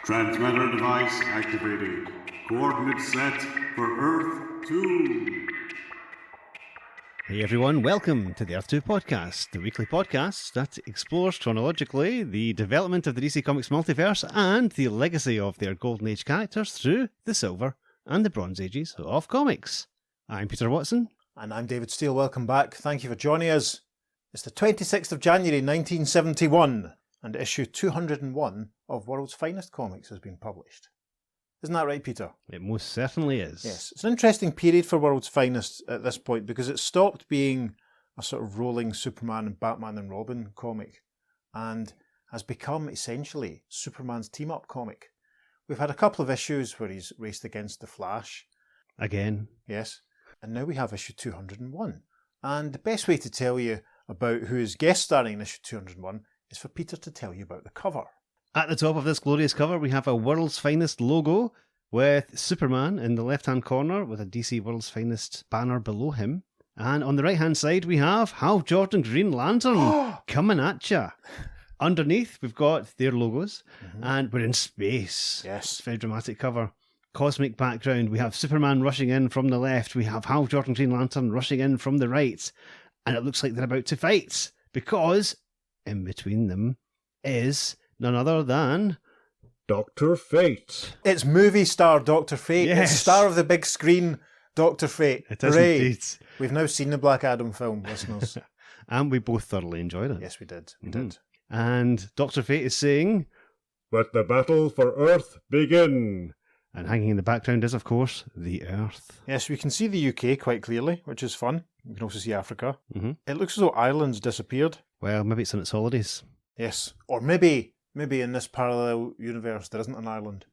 Transmitter device activated. Coordinates set for Earth 2. Hey everyone, welcome to the Earth 2 podcast, the weekly podcast that explores chronologically the development of the DC Comics multiverse and the legacy of their Golden Age characters through the Silver and the Bronze Ages of comics. I'm Peter Watson. And I'm David Steele. Welcome back. Thank you for joining us. It's the 26th of January 1971, and issue 201 of World's Finest Comics has been published. Isn't that right, Peter? It most certainly is. Yes. It's an interesting period for World's Finest at this point because it stopped being a sort of rolling Superman and Batman and Robin comic and has become essentially Superman's team-up comic. We've had a couple of issues where he's raced against the Flash. Again. Yes. And now we have issue 201. And the best way to tell you about who is guest starring in issue 201 is for Peter to tell you about the cover. At the top of this glorious cover, we have a World's Finest logo with Superman in the left-hand corner with a DC World's Finest banner below him. And on the right-hand side, we have Hal Jordan Green Lantern coming at ya. Underneath, we've got their logos, and we're in space. Yes. It's a very dramatic cover. Cosmic background. We have Superman rushing in from the left. We have Hal Jordan Green Lantern rushing in from the right. And it looks like they're about to fight because in between them is none other than Dr. Fate. It's movie star Dr. Fate. Yes. It's star of the big screen Dr. Fate. It is Hooray. indeed. We've now seen the Black Adam film, listeners. And we both thoroughly enjoyed it. Yes, we did. We did. And Dr. Fate is saying, "Let the battle for Earth begin." And hanging in the background is, of course, the Earth. Yes, we can see the UK quite clearly, which is fun. We can also see Africa. Mm-hmm. It looks as though Ireland's disappeared. Well, maybe it's on its holidays. Yes. Or maybe in this parallel universe there isn't an Ireland.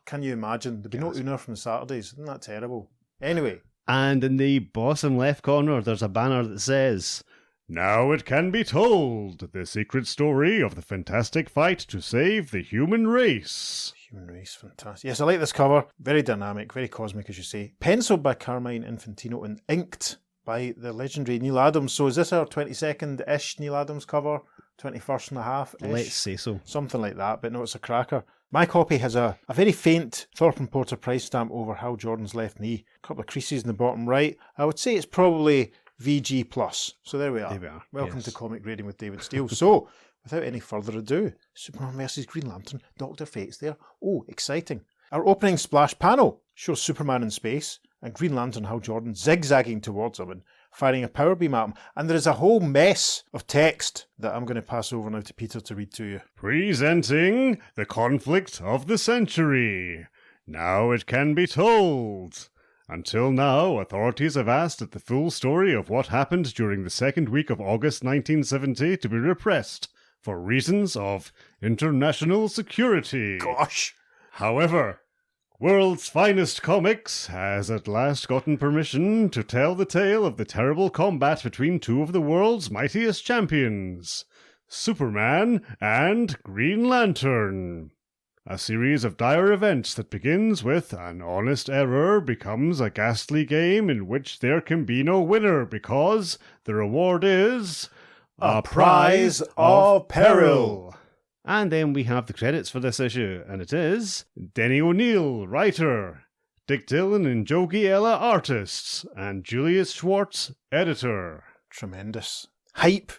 Can you imagine? There'd be no Una from the Saturdays. Isn't that terrible? Anyway. And in the bottom left corner, there's a banner that says, "Now it can be told, the secret story of the fantastic fight to save the human race." Human race, fantastic. Yes, I like this cover. Very dynamic, very cosmic, as you say. Penciled by Carmine Infantino and inked by the legendary Neil Adams. So is this our 22nd-ish Neil Adams cover? 21st and a half-ish? Let's say so. Something like that, but no, it's a cracker. My copy has a very faint Thorpe & Porter price stamp over Hal Jordan's left knee. A couple of creases in the bottom right. I would say it's probably VG+. So there we are. There we are. Welcome Yes. to Comic Grading with David Steele. So, without any further ado, Superman vs. Green Lantern, Dr. Fate's there. Oh, exciting. Our opening splash panel shows Superman in space and Green Lantern Hal Jordan zigzagging towards him and firing a power beam at him. And there is a whole mess of text that I'm going to pass over now to Peter to read to you. Presenting the conflict of the century. Now it can be told. Until now, authorities have asked that the full story of what happened during the second week of August 1970 to be repressed for reasons of international security. Gosh. However, World's Finest Comics has at last gotten permission to tell the tale of the terrible combat between two of the world's mightiest champions, Superman and Green Lantern. A series of dire events that begins with an honest error becomes a ghastly game in which there can be no winner because the reward is A Prize of Peril. And then we have the credits for this issue, and it is Denny O'Neil, writer, Dick Dillon and Joe Giella, artists, and Julius Schwartz, editor. Tremendous. Hype.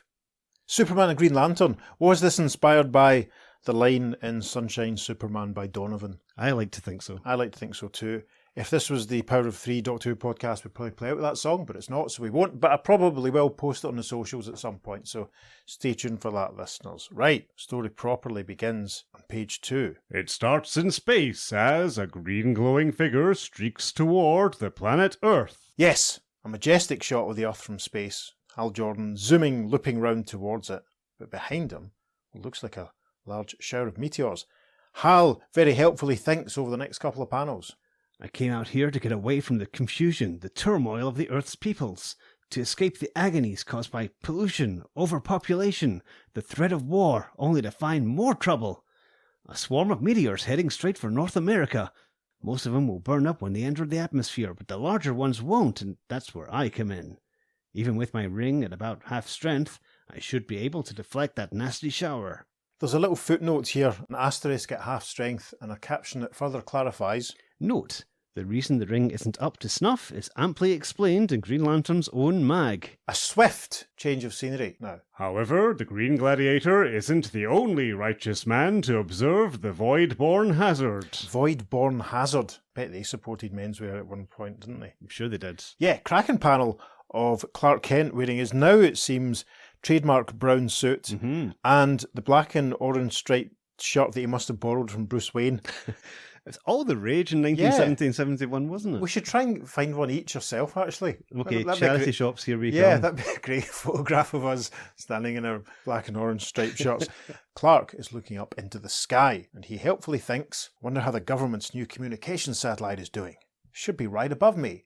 Superman and Green Lantern. Was this inspired by the line in Sunshine Superman by Donovan? I like to think so. I like to think so too. If this was the Power of Three Doctor Who podcast, we'd probably play out with that song, but it's not, so we won't. But I probably will post it on the socials at some point, so stay tuned for that, listeners. Right, story properly begins on page 2. It starts in space as a green glowing figure streaks toward the planet Earth. Yes, a majestic shot of the Earth from space. Hal Jordan zooming, looping round towards it. But behind him, it looks like a large shower of meteors. Hal very helpfully thinks over the next couple of panels. I came out here to get away from the confusion, the turmoil of the Earth's peoples, to escape the agonies caused by pollution, overpopulation, the threat of war, only to find more trouble. A swarm of meteors heading straight for North America. Most of them will burn up when they enter the atmosphere, but the larger ones won't, and that's where I come in. Even with my ring at about half strength, I should be able to deflect that nasty shower. There's a little footnote here, an asterisk at half strength, and a caption that further clarifies. Note, the reason the ring isn't up to snuff is amply explained in Green Lantern's own mag. A swift change of scenery now. However, the Green Gladiator isn't the only righteous man to observe the void-born hazard. Void-born hazard. Bet they supported menswear at one point, didn't they? I'm sure they did. Yeah, cracking panel of Clark Kent wearing his now, it seems, trademark brown suit and the black and orange striped shirt that he must have borrowed from Bruce Wayne. It's all the rage in 1971, wasn't it? We should try and find one each yourself, actually. Okay, That'd be charity shops, here we Yeah, come. that'd be a great photograph of us standing in our black and orange striped shirts. Clark is looking up into the sky, and he helpfully thinks, wonder how the government's new communication satellite is doing. Should be right above me.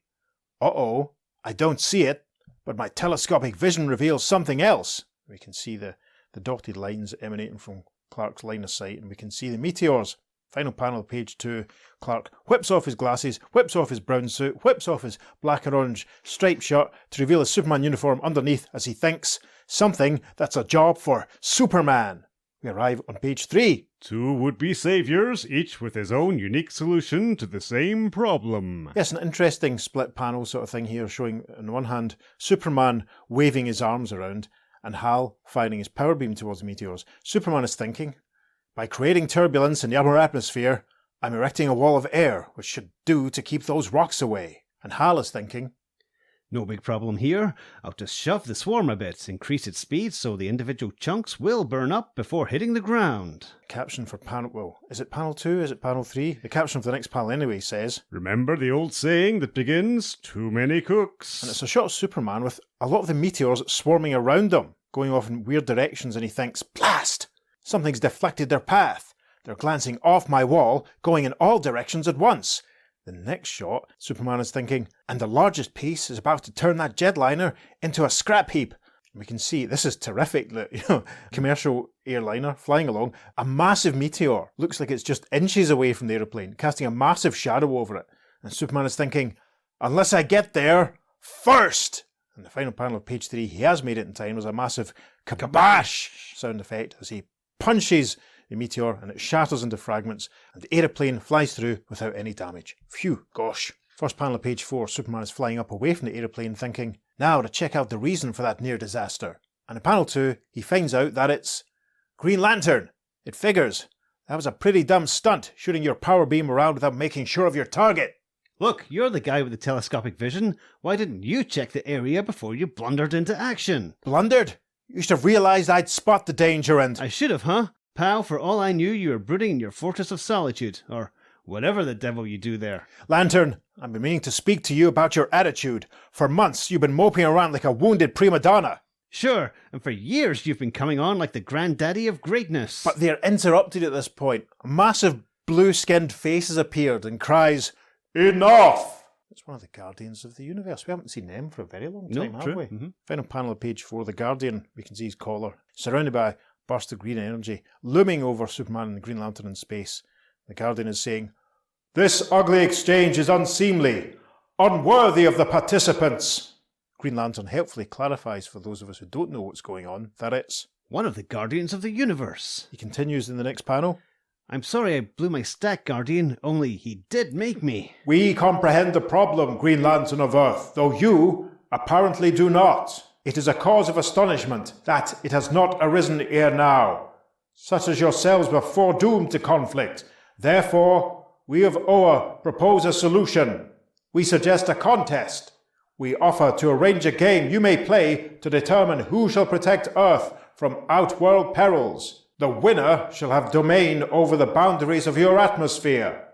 Uh-oh, I don't see it, but my telescopic vision reveals something else. We can see the dotted lines emanating from Clark's line of sight, and we can see the meteors. Final panel, page 2. Clark whips off his glasses, whips off his brown suit, whips off his black and orange striped shirt to reveal his Superman uniform underneath as he thinks, something that's a job for Superman. We arrive on page 3. Two would-be saviors, each with his own unique solution to the same problem. Yes, an interesting split panel sort of thing here, showing on one hand Superman waving his arms around and Hal firing his power beam towards the meteors. Superman is thinking, by creating turbulence in the upper atmosphere, I'm erecting a wall of air, which should do to keep those rocks away. And Hal is thinking, No big problem here. I'll just shove the swarm a bit, increase its speed so the individual chunks will burn up before hitting the ground. Caption for panel, well, is it panel 2? Is it panel 3? The caption for the next panel anyway says, Remember the old saying that begins, too many cooks. and it's a shot of Superman with a lot of the meteors swarming around him, going off in weird directions, and he thinks, blast! Something's deflected their path. They're glancing off my wall, going in all directions at once. The next shot, Superman is thinking, and the largest piece is about to turn that jetliner into a scrap heap. We can see, this is terrific, commercial airliner flying along. A massive meteor, looks like it's just inches away from the aeroplane, casting a massive shadow over it. And Superman is thinking, unless I get there first. And the final panel of page 3, he has made it in time. There's a massive kabash sound effect as he punches the meteor and it shatters into fragments and the aeroplane flies through without any damage. Phew, gosh. First panel of page 4, Superman is flying up away from the aeroplane thinking, now to check out the reason for that near disaster. And in panel 2, he finds out that it's Green Lantern. It figures. That was a pretty dumb stunt, shooting your power beam around without making sure of your target. Look, you're the guy with the telescopic vision. Why didn't you check the area before you blundered into action? Blundered? You should have realised I'd spot the danger and... I should have, huh? Pal, for all I knew, you were brooding in your fortress of solitude, or whatever the devil you do there. Lantern, I've been meaning to speak to you about your attitude. For months, you've been moping around like a wounded prima donna. Sure, and for years you've been coming on like the granddaddy of greatness. But they're interrupted at this point. A massive blue-skinned face has appeared and cries, enough! It's one of the Guardians of the Universe. We haven't seen them for a very long time, have true. we? Mm-hmm. Final panel of page 4, the Guardian, we can see his collar, surrounded by a burst of green energy, looming over Superman and the Green Lantern in space. The Guardian is saying, this ugly exchange is unseemly, unworthy of the participants. Green Lantern helpfully clarifies for those of us who don't know what's going on that it's one of the Guardians of the Universe. He continues in the next panel. I'm sorry I blew my stack, Guardian, only he did make me. We comprehend the problem, Green Lantern of Earth, though you apparently do not. It is a cause of astonishment that it has not arisen ere now. Such as yourselves were foredoomed to conflict. Therefore, we of Oa propose a solution. We suggest a contest. We offer to arrange a game you may play to determine who shall protect Earth from outworld perils. The winner shall have domain over the boundaries of your atmosphere.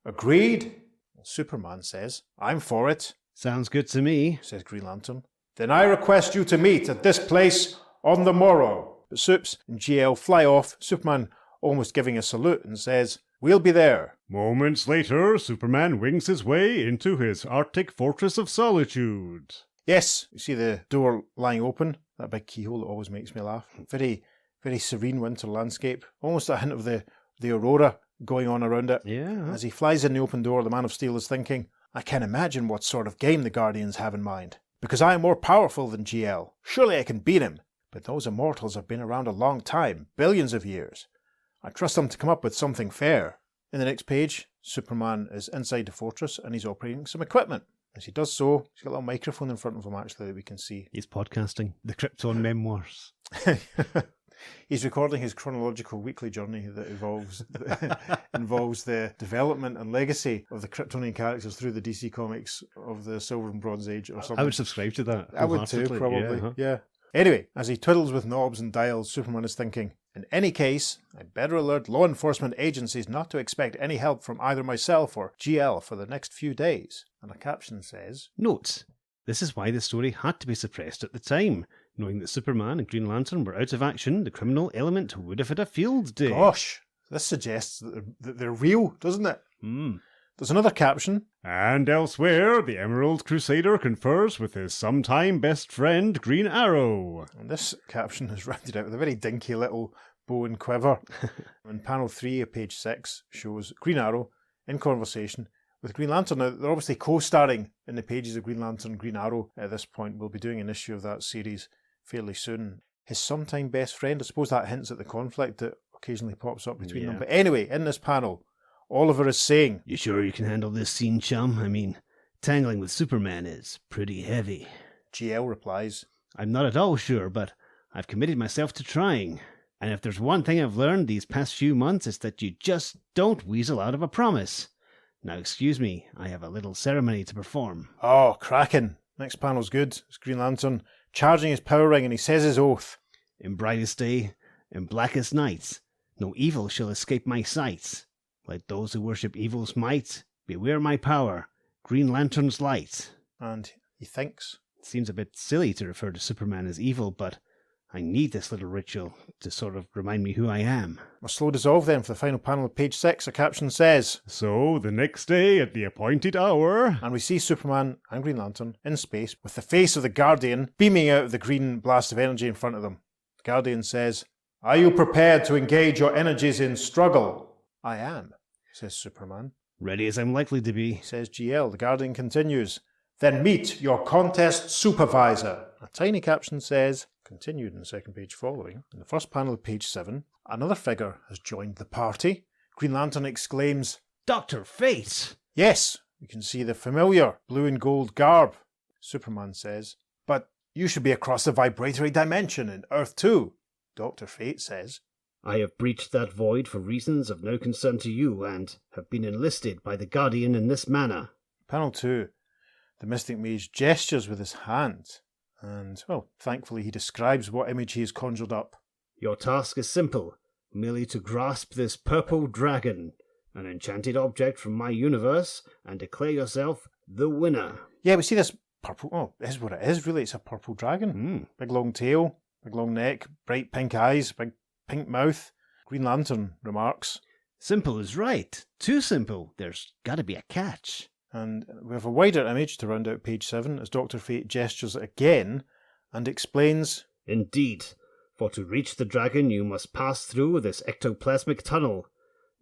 Agreed? Superman says, I'm for it. Sounds good to me, says Green Lantern. Then I request you to meet at this place on the morrow. But Supes and GL fly off, Superman almost giving a salute and says, we'll be there. Moments later, Superman wings his way into his Arctic fortress of solitude. Yes, you see the door lying open, that big keyhole that always makes me laugh. Very, very serene winter landscape. Almost a hint of the aurora going on around it. Yeah. As he flies in the open door, the Man of Steel is thinking, I can't imagine what sort of game the Guardians have in mind. Because I am more powerful than GL. Surely I can beat him. But those immortals have been around a long time, billions of years. I trust him to come up with something fair. In the next page, Superman is inside the fortress and he's operating some equipment. As he does so, he's got a little microphone in front of him actually that we can see. He's podcasting the Krypton memoirs. He's recording his chronological weekly journey that involves the development and legacy of the Kryptonian characters through the DC comics of the Silver and Bronze Age or something. I would subscribe to that. I would too, probably. Yeah, Yeah. Anyway, as he twiddles with knobs and dials, Superman is thinking, in any case, I'd better alert law enforcement agencies not to expect any help from either myself or GL for the next few days. And a caption says, Note, this is why the story had to be suppressed at the time. Knowing that Superman and Green Lantern were out of action, the criminal element would have had a field day. Gosh, this suggests that they're real, doesn't it? There's another caption. And elsewhere, the Emerald Crusader confers with his sometime best friend, Green Arrow. And this caption is rounded out with a very dinky little bow and quiver. And panel 3 of page 6 shows Green Arrow in conversation with Green Lantern. Now, they're obviously co-starring in the pages of Green Lantern and Green Arrow at this point. We'll be doing an issue of that series fairly soon. His sometime best friend, I suppose that hints at the conflict that occasionally pops up between them. But anyway, in this panel, Oliver is saying, You sure you can handle this scene, chum? I mean, tangling with Superman is pretty heavy. GL replies, I'm not at all sure, but I've committed myself to trying. And if there's one thing I've learned these past few months, it's that you just don't weasel out of a promise. Now excuse me, I have a little ceremony to perform. Oh, cracking. Next panel's good. It's Green Lantern charging his power ring and he says his oath. In brightest day, in blackest night, no evil shall escape my sight. Let those who worship evil's might beware my power, Green Lantern's light. And he thinks, It seems a bit silly to refer to Superman as evil, but I need this little ritual to sort of remind me who I am. A slow dissolve then for the final panel of page 6. A caption says, So, the next day at the appointed hour... And we see Superman and Green Lantern in space with the face of the Guardian beaming out of the green blast of energy in front of them. The Guardian says, Are you prepared to engage your energies in struggle? I am, says Superman. Ready as I'm likely to be. Says GL. The Guardian continues, Then meet your contest supervisor. A tiny caption says, continued in the second page following, in the first panel of page 7, another figure has joined the party. Green Lantern exclaims, Dr. Fate! Yes, you can see the familiar blue and gold garb. Superman says, But you should be across the vibratory dimension in Earth 2. Dr. Fate says, I have breached that void for reasons of no concern to you, and have been enlisted by the Guardian in this manner. Panel 2, the Mystic Mage gestures with his hand, and, well, thankfully he describes what image he has conjured up. Your task is simple, merely to grasp this purple dragon, an enchanted object from my universe, and declare yourself the winner. Yeah, we see this purple, oh, this is what it is, really, it's a purple dragon. Big long tail, big long neck, bright pink eyes, big pink mouth. Green Lantern remarks, Simple is right. Too simple. There's got to be a catch. and we have a wider image to round out page 7 as Dr. Fate gestures again and explains, Indeed, for to reach the dragon you must pass through this ectoplasmic tunnel.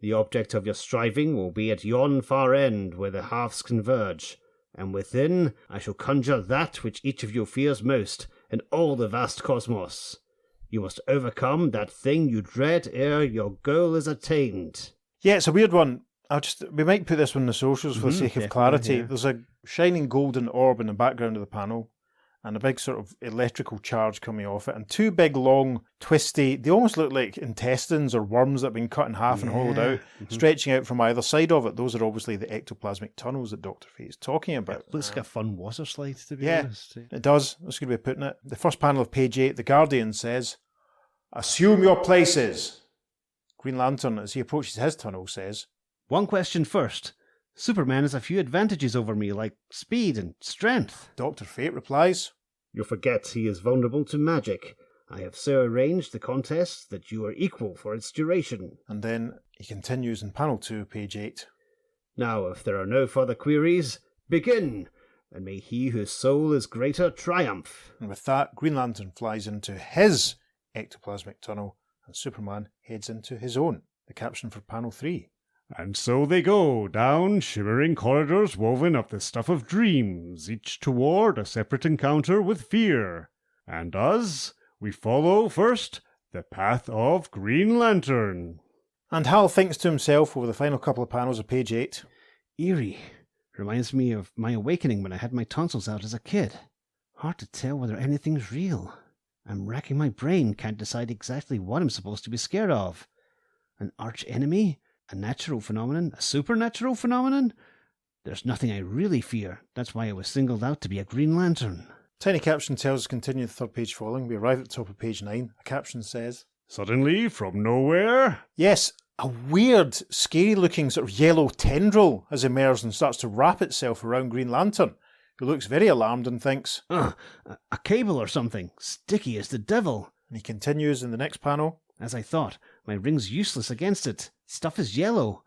The object of your striving will be at yon far end where the halves converge, and within I shall conjure that which each of you fears most in all the vast cosmos. You must overcome that thing you dread ere your goal is attained. Yeah, it's a weird one. We might put this one in the socials for the sake of clarity. Yeah. There's a shining golden orb in the background of the panel, and a big sort of electrical charge coming off it, and two big, long, twisty, they almost look like intestines or worms that have been cut in half and hollowed out, stretching out from either side of it. Those are obviously the ectoplasmic tunnels that Dr. Fate is talking about. Looks like a fun water slide, to be Yeah, honest. it does. That's a good way of putting it. The first panel of page 8, The Guardian says, Assume your places. Green Lantern, as he approaches his tunnel, says, One question first. Superman has a few advantages over me, like speed and strength. Dr. Fate replies, You forget he is vulnerable to magic. I have so arranged the contest that you are equal for its duration. and then he continues in panel 2, page 8. Now, if there are no further queries, begin, and may he whose soul is greater triumph. And with that, Green Lantern flies into his ectoplasmic tunnel, and Superman heads into his own. The caption for panel 3. And so they go, down shimmering corridors woven of the stuff of dreams, each toward a separate encounter with fear. And us, we follow first the path of Green Lantern. And Hal thinks to himself over the final couple of panels of page 8. Eerie. Reminds me of my awakening when I had my tonsils out as a kid. Hard to tell whether anything's real. I'm racking my brain, can't decide exactly what I'm supposed to be scared of. An arch enemy? A natural phenomenon? A supernatural phenomenon? There's nothing I really fear. That's why I was singled out to be a Green Lantern. Tiny caption tells us continue the third page following. We arrive at the top of page 9. A caption says, Suddenly, from nowhere, yes, a weird, scary-looking sort of yellow tendril has emerged and starts to wrap itself around Green Lantern, who looks very alarmed and thinks, A cable or something. Sticky as the devil. and he continues in the next panel, As I thought, my ring's useless against it. Stuff is yellow.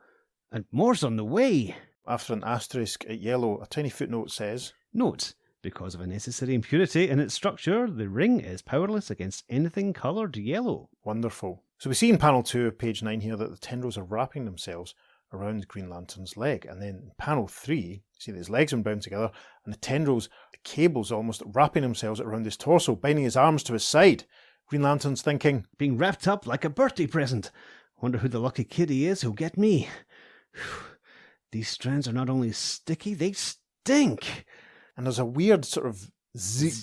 And more's on the way. after an asterisk at yellow, a tiny footnote says, Note, because of a necessary impurity in its structure, the ring is powerless against anything coloured yellow. wonderful. So we see in panel 2 of page 9 here that the tendrils are wrapping themselves around Green Lantern's leg. And then in panel 3, you see that his legs are bound together and the tendrils, the cables almost wrapping themselves around his torso, binding his arms to his side. Green Lantern's thinking, Being wrapped up like a birthday present. Wonder who the lucky kid he is who'll get me. These strands are not only sticky, they stink. and there's a weird sort of zig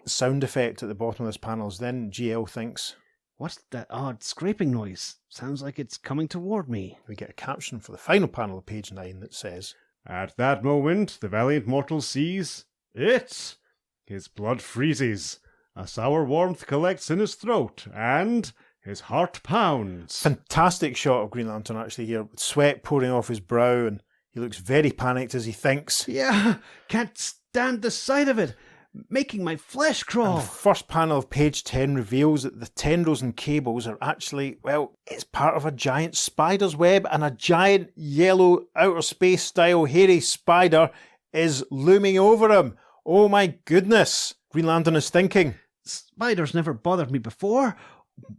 sound effect at the bottom of this panel. Then GL thinks, What's that odd scraping noise? Sounds like it's coming toward me. we get a caption for the final panel of page 9 that says, at that moment, the valiant mortal sees it. His blood freezes. A sour warmth collects in his throat, and his heart pounds. fantastic shot of Green Lantern actually here, with sweat pouring off his brow, and he looks very panicked as he thinks. Yeah, can't stand the sight of it. Making my flesh And crawl. the first panel of page 10 reveals that the tendrils and cables are actually, well, it's part of a giant spider's web, and a giant yellow outer space style hairy spider is looming over him. Oh my goodness, Green Lantern is thinking. Spiders never bothered me before.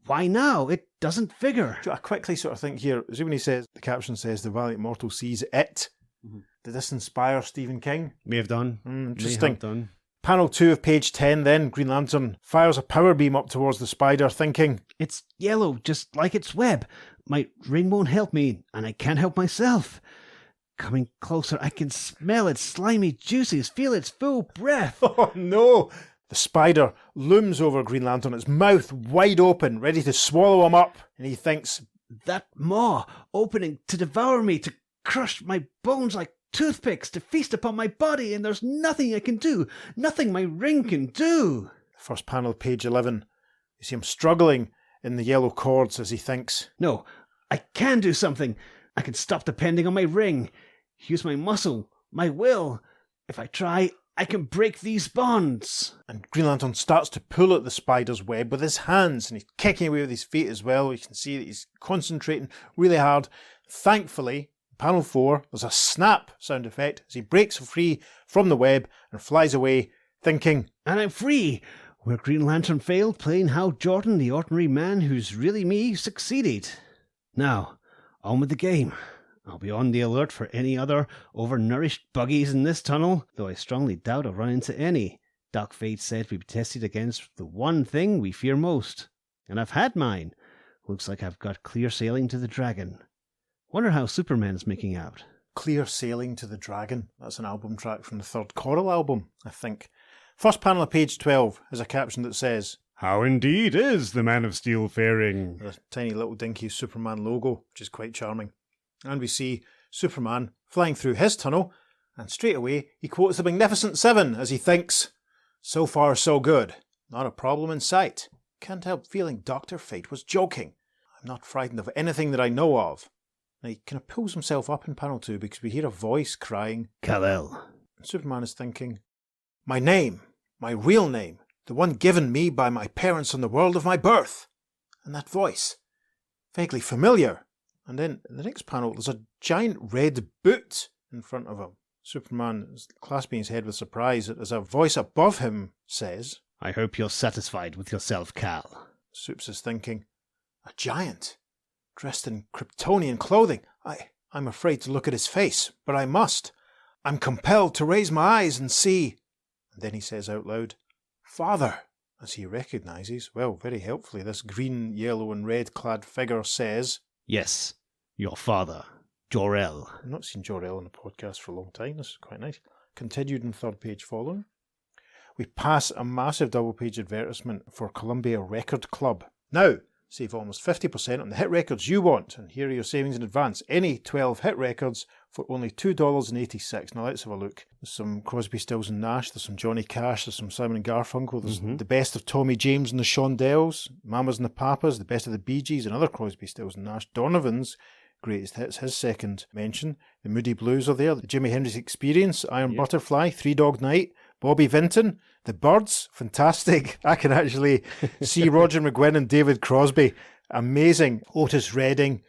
Why now? It doesn't figure. I quickly sort of think here, see when he says, the caption says, the valiant mortal sees it. Did this inspire Stephen King? May have done. Interesting. May have done. Panel 2 of page 10 then, Green Lantern fires a power beam up towards the spider, thinking, It's yellow, just like its web. My ring won't help me, and I can't help myself. Coming closer, I can smell its slimy juices, feel its full breath. oh no! The spider looms over Green Lantern, its mouth wide open, ready to swallow him up, and he thinks, That maw opening to devour me, to crush my bones like toothpicks, to feast upon my body, and there's nothing I can do, nothing my ring can do. the first panel of page 11, you see him struggling in the yellow cords as he thinks, No, I can do something. I can stop depending on my ring. Use my muscle, my will. If I try, I can break these bonds. and Green Lantern starts to pull at the spider's web with his hands, and he's kicking away with his feet as well. You can see that he's concentrating really hard. Thankfully, panel 4, there's a snap sound effect as he breaks free from the web and flies away, thinking, And I'm free. Where Green Lantern failed, playing Hal Jordan, the ordinary man who's really me, succeeded. Now, on with the game. I'll be on the alert for any other overnourished buggies in this tunnel, though I strongly doubt I'll run into any. Doc Fate said we'd be tested against the one thing we fear most. And I've had mine. Looks like I've got clear sailing to the Dragon. Wonder how Superman's making out. Clear Sailing to the Dragon. That's an album track from the third Coral album, I think. First panel of page 12 has a caption that says, How indeed is the Man of Steel faring? a tiny little dinky Superman logo, which is quite charming. And we see Superman flying through his tunnel, and straight away he quotes the Magnificent Seven as he thinks, so far so good, not a problem in sight. Can't help feeling Dr. Fate was joking. I'm not frightened of anything that I know of. Now he kind of pulls himself up in panel 2 because we hear a voice crying, Kal-El. and Superman is thinking, my name, my real name, the one given me by my parents in the world of my birth. And that voice, vaguely familiar. And then in the next panel, there's a giant red boot in front of him. Superman is clasping his head with surprise as a voice above him says, I hope you're satisfied with yourself, Cal. Supes is thinking, a giant, dressed in Kryptonian clothing. I'm afraid to look at his face, but I must. I'm compelled to raise my eyes and see. And then he says out loud, Father, as he recognises, well, very helpfully, this green, yellow and red clad figure says, Yes, your father, Jor-El. I've not seen Jor-El on the podcast for a long time. This is quite nice. Continued in third page following. We pass a massive double-page advertisement for Columbia Record Club. Now, save almost 50% on the hit records you want, and here are your savings in advance. Any 12 hit records for only $2.86. Now let's have a look. There's some Crosby, Stills and Nash, there's some Johnny Cash, there's some Simon and Garfunkel, there's the best of Tommy James and the Shondells, Mamas and the Papas, the best of the Bee Gees, another Crosby, Stills and Nash, Donovan's greatest hits, his second mention. The Moody Blues are there, the Jimi Hendrix Experience, Iron Butterfly, Three Dog Night, Bobby Vinton, The Byrds, fantastic. I can actually see Roger McGuinn and David Crosby, amazing. Otis Redding,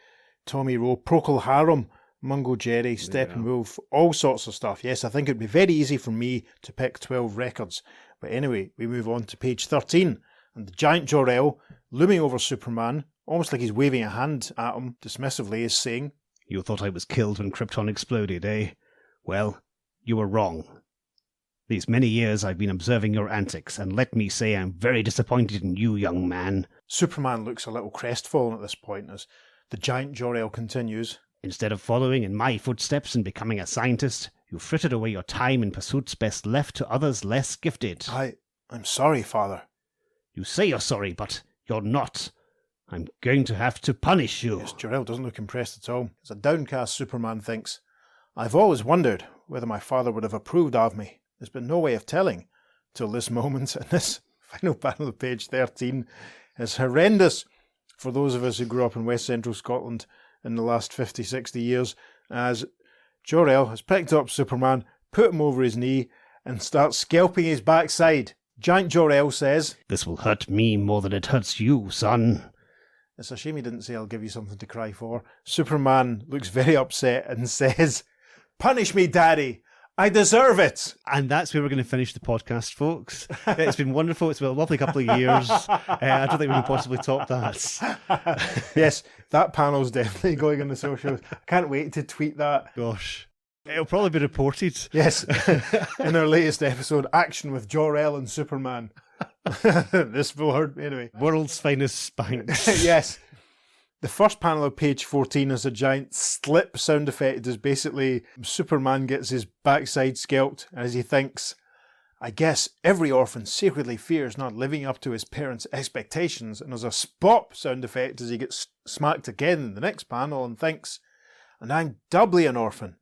Tommy Rowe, Procol Harum, Mungo Jerry, Steppenwolf, all sorts of stuff. Yes, I think it'd be very easy for me to pick 12 records. But anyway, we move on to page 13, and the giant Jor-El, looming over Superman, almost like he's waving a hand at him dismissively, is saying, You thought I was killed when Krypton exploded, eh? Well, you were wrong. These many years I've been observing your antics, and let me say I'm very disappointed in you, young man. Superman looks a little crestfallen at this point as the giant Jor-El continues. Instead of following in my footsteps and becoming a scientist, you frittered away your time in pursuits best left to others less gifted. I'm sorry, Father. You say you're sorry, but you're not. I'm going to have to punish you. Yes, Jor-El doesn't look impressed at all. As a downcast Superman thinks, I've always wondered whether my father would have approved of me. There's been no way of telling till this moment, and this final panel of page 13 is horrendous for those of us who grew up in West Central Scotland in the last 50, 60 years, as Jor-El has picked up Superman, put him over his knee, and starts scalping his backside. Giant Jor-El says, This will hurt me more than it hurts you, son. It's a shame he didn't say, I'll give you something to cry for. Superman looks very upset and says, Punish me, Daddy! I deserve it! And that's where we're going to finish the podcast, folks. It's been wonderful. It's been a lovely couple of years. I don't think we can possibly top that. Yes, that panel's definitely going on the socials. I can't wait to tweet that. Gosh. It'll probably be reported. Yes, in our latest episode, Action with Jor-El and Superman. This will hurt me anyway. World's finest spanks. Yes. The first panel of page 14 is a giant slip sound effect. It is basically Superman gets his backside scalped as he thinks, I guess every orphan secretly fears not living up to his parents' expectations. And there's a spop sound effect as he gets smacked again in the next panel and thinks, and I'm doubly an orphan.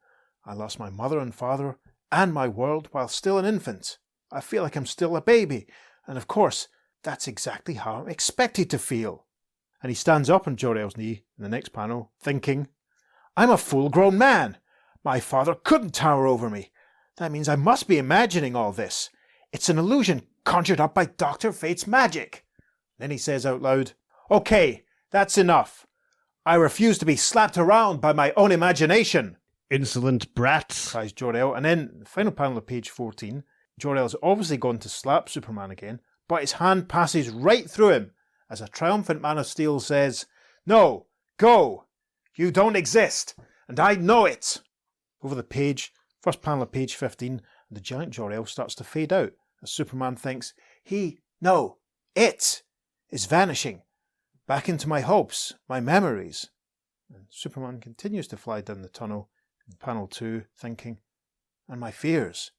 I lost my mother and father and my world while still an infant. I feel like I'm still a baby. And of course, that's exactly how I'm expected to feel. And he stands up on Jor-El's knee in the next panel, thinking, I'm a full-grown man. My father couldn't tower over me. That means I must be imagining all this. It's an illusion conjured up by Dr. Fate's magic. Then he says out loud, Okay, that's enough. I refuse to be slapped around by my own imagination. Insolent brat, Cries Jor-El. And then, the final panel of page 14, Jor-El's obviously gone to slap Superman again, but his hand passes right through him as a triumphant Man of Steel says, No, go. You don't exist, and I know it. Over the page, first panel of page 15, the giant Jor-El starts to fade out as Superman thinks, it is vanishing back into my hopes, my memories. And Superman continues to fly down the tunnel in panel 2, thinking, and my fears.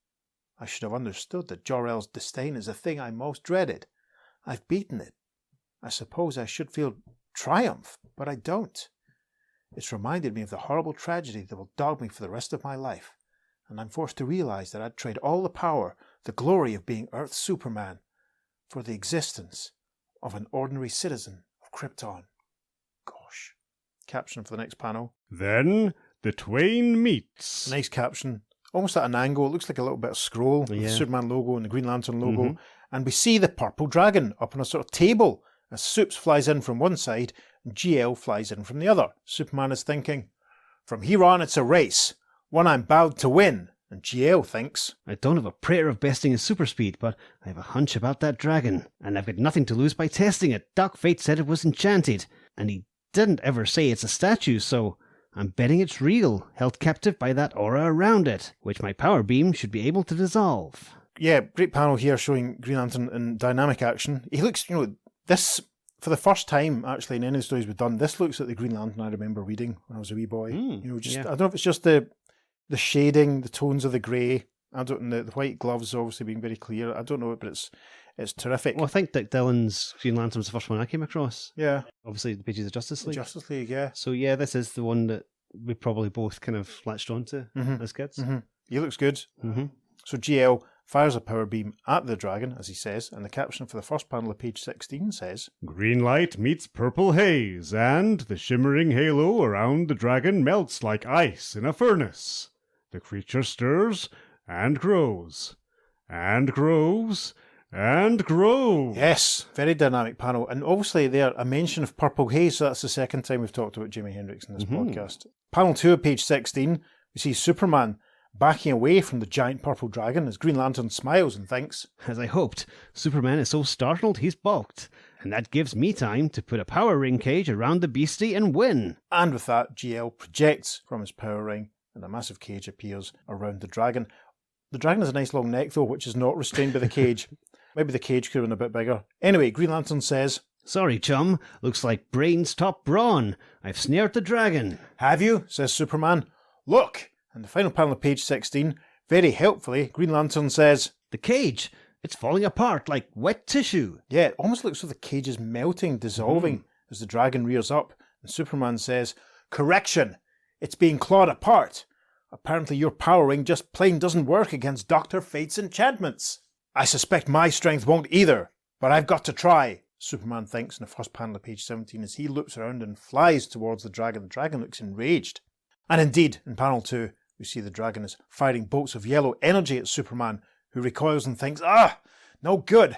I should have understood that Jor-El's disdain is the thing I most dreaded. I've beaten it. I suppose I should feel triumph, but I don't. It's reminded me of the horrible tragedy that will dog me for the rest of my life, and I'm forced to realize that I'd trade all the power, the glory of being Earth's Superman, for the existence of an ordinary citizen of Krypton. Gosh. Caption for the next panel. Then the twain meets. Nice caption. Almost at an angle. It looks like a little bit of scroll with the Superman logo and the Green Lantern logo. And we see the purple dragon up on a sort of table as Supes flies in from one side and GL flies in from the other. Superman is thinking, from here on it's a race, one I'm bound to win. And GL thinks, I don't have a prayer of besting his super speed, but I have a hunch about that dragon, and I've got nothing to lose by testing it. Doc Fate said it was enchanted, and he didn't ever say it's a statue, so I'm betting it's real, held captive by that aura around it, which my power beam should be able to dissolve. Yeah, great panel here showing Green Lantern in dynamic action. He looks, this For the first time, actually, in any stories we've done, this looks like the Green Lantern I remember reading when I was a wee boy. I don't know if it's just the shading, the tones of the grey. I don't know, the white gloves obviously being very clear. I don't know, but it's terrific. Well, I think Dick Dillon's Green Lantern was the first one I came across. Yeah. Obviously, the pages of Justice League. Justice League, yeah. So yeah, this is the one that we probably both kind of latched onto as kids. He looks good. So GL fires a power beam at the dragon, as he says, and the caption for the first panel of page 16 says, Green light meets purple haze, and the shimmering halo around the dragon melts like ice in a furnace. The creature stirs and grows, and grows, and grows. Yes, very dynamic panel. And obviously there, a mention of purple haze, so that's the second time we've talked about Jimi Hendrix in this podcast. Panel 2 of page 16, we see Superman backing away from the giant purple dragon as Green Lantern smiles and thinks, As I hoped, Superman is so startled he's balked, and that gives me time to put a power ring cage around the beastie and win. And with that, GL projects from his power ring and a massive cage appears around the dragon. The dragon has a nice long neck though, which is not restrained by the cage. Maybe the cage could have been a bit bigger. Anyway, Green Lantern says, Sorry, chum. Looks like brains top brawn. I've snared the dragon. Have you? Says Superman. Look! And the final panel of page 16, very helpfully, Green Lantern says, The cage! It's falling apart like wet tissue. Yeah, it almost looks like the cage is melting, dissolving, as the dragon rears up. And Superman says, Correction! It's being clawed apart. Apparently your power ring just plain doesn't work against Dr. Fate's enchantments. I suspect my strength won't either, but I've got to try, Superman thinks in the first panel of page 17 as he loops around and flies towards the dragon. The dragon looks enraged. And indeed, in panel 2, we see the dragon is firing bolts of yellow energy at Superman, who recoils and thinks, no good.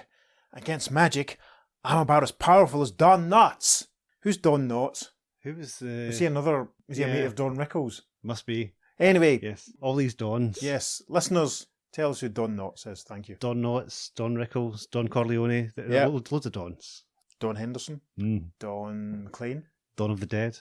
Against magic, I'm about as powerful as Don Knotts. Who's Don Knotts? Who was Is he a mate of Don Rickles? Must be. Anyway. Yes. All these Dons. Yes. Listeners, tell us who Don Knotts is. Thank you. Don Knotts, Don Rickles, Don Corleone. Yeah. Loads of Dons. Don Henderson. Don McLean. Dawn of the Dead.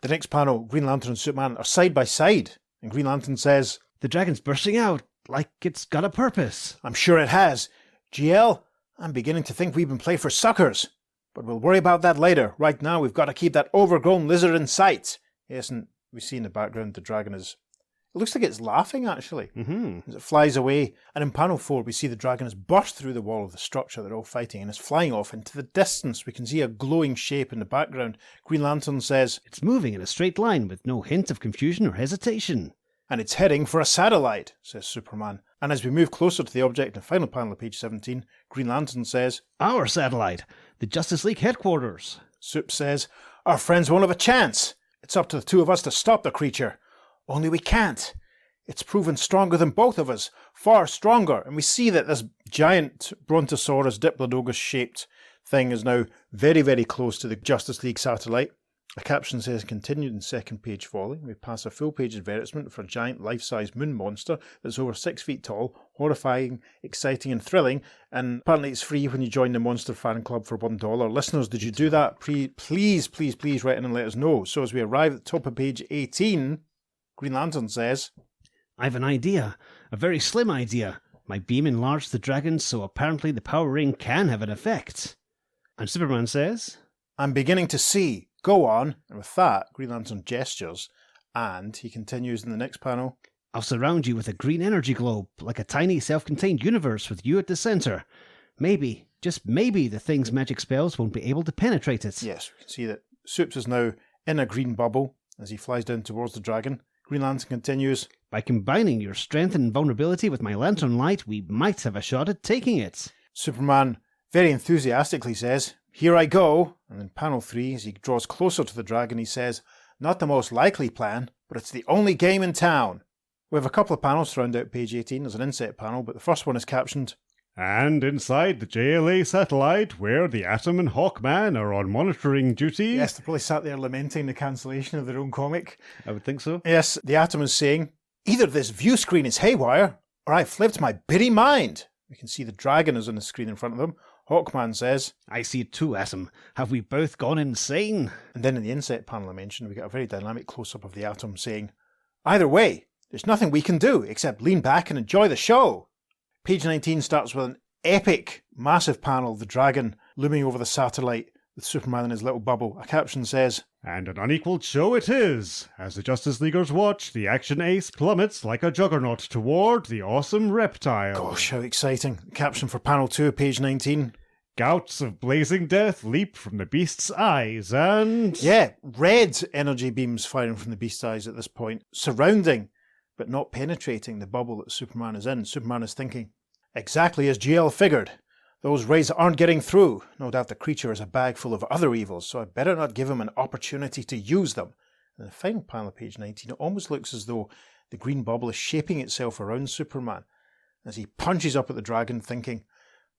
The next panel, Green Lantern and Superman are side by side. And Green Lantern says, The dragon's bursting out like it's got a purpose. I'm sure it has. GL, I'm beginning to think we've been played for suckers. But we'll worry about that later. Right now, we've got to keep that overgrown lizard in sight. Yes, and we see in the background the dragon is... It looks like it's laughing, actually, as it flies away. And in panel 4, we see the dragon has burst through the wall of the structure they're all fighting and is flying off into the distance. We can see a glowing shape in the background. Green Lantern says, It's moving in a straight line with no hint of confusion or hesitation. And it's heading for a satellite, says Superman. And as we move closer to the object in the final panel of page 17, Green Lantern says, Our satellite, the Justice League headquarters. Sup says, Our friends won't have a chance. It's up to the two of us to stop the creature. Only we can't. It's proven stronger than both of us, far stronger. And we see that this giant Brontosaurus Diplodocus-shaped thing is now very, very close to the Justice League satellite. A caption says, continued in second page following. We pass a full-page advertisement for a giant life-size moon monster that's over 6 feet tall, horrifying, exciting and thrilling. And apparently it's free when you join the Monster Fan Club for $1. Listeners, did you do that? Please write in and let us know. So as we arrive at the top of page 18... Green Lantern says, I've an idea. A very slim idea. My beam enlarged the dragon, so apparently the power ring can have an effect. And Superman says, I'm beginning to see. Go on. And with that, Green Lantern gestures, and he continues in the next panel. I'll surround you with a green energy globe, like a tiny self-contained universe with you at the centre. Maybe, just maybe, the thing's magic spells won't be able to penetrate it. Yes, we can see that Supes is now in a green bubble as he flies down towards the dragon. Green Lantern continues, By combining your strength and vulnerability with my lantern light, we might have a shot at taking it. Superman very enthusiastically says, Here I go. And in panel 3, as he draws closer to the dragon, he says, Not the most likely plan, but it's the only game in town. We have a couple of panels to round out page 18. There's an inset panel, but the first one is captioned, And inside the JLA satellite, where the Atom and Hawkman are on monitoring duty... Yes, they probably sat there lamenting the cancellation of their own comic. I would think so. Yes, the Atom is saying, Either this view screen is haywire, or I've flipped my bitty mind. We can see the dragon is on the screen in front of them. Hawkman says, I see it too, Atom. Have we both gone insane? And then in the inset panel I mentioned, we get a very dynamic close-up of the Atom saying, Either way, there's nothing we can do except lean back and enjoy the show. Page 19 starts with an epic, massive panel of the dragon looming over the satellite with Superman in his little bubble. A caption says, And an unequaled show it is. As the Justice Leaguers watch, the action ace plummets like a juggernaut toward the awesome reptile. gosh, how exciting. Caption for panel 2, page 19. Gouts of blazing death leap from the beast's eyes and... Yeah, red energy beams firing from the beast's eyes at this point, surrounding but not penetrating the bubble that Superman is in. Superman is thinking, exactly as GL figured. Those rays aren't getting through. No doubt the creature is a bag full of other evils, so I better not give him an opportunity to use them. In the final panel of page 19, it almost looks as though the green bubble is shaping itself around Superman as he punches up at the dragon, thinking,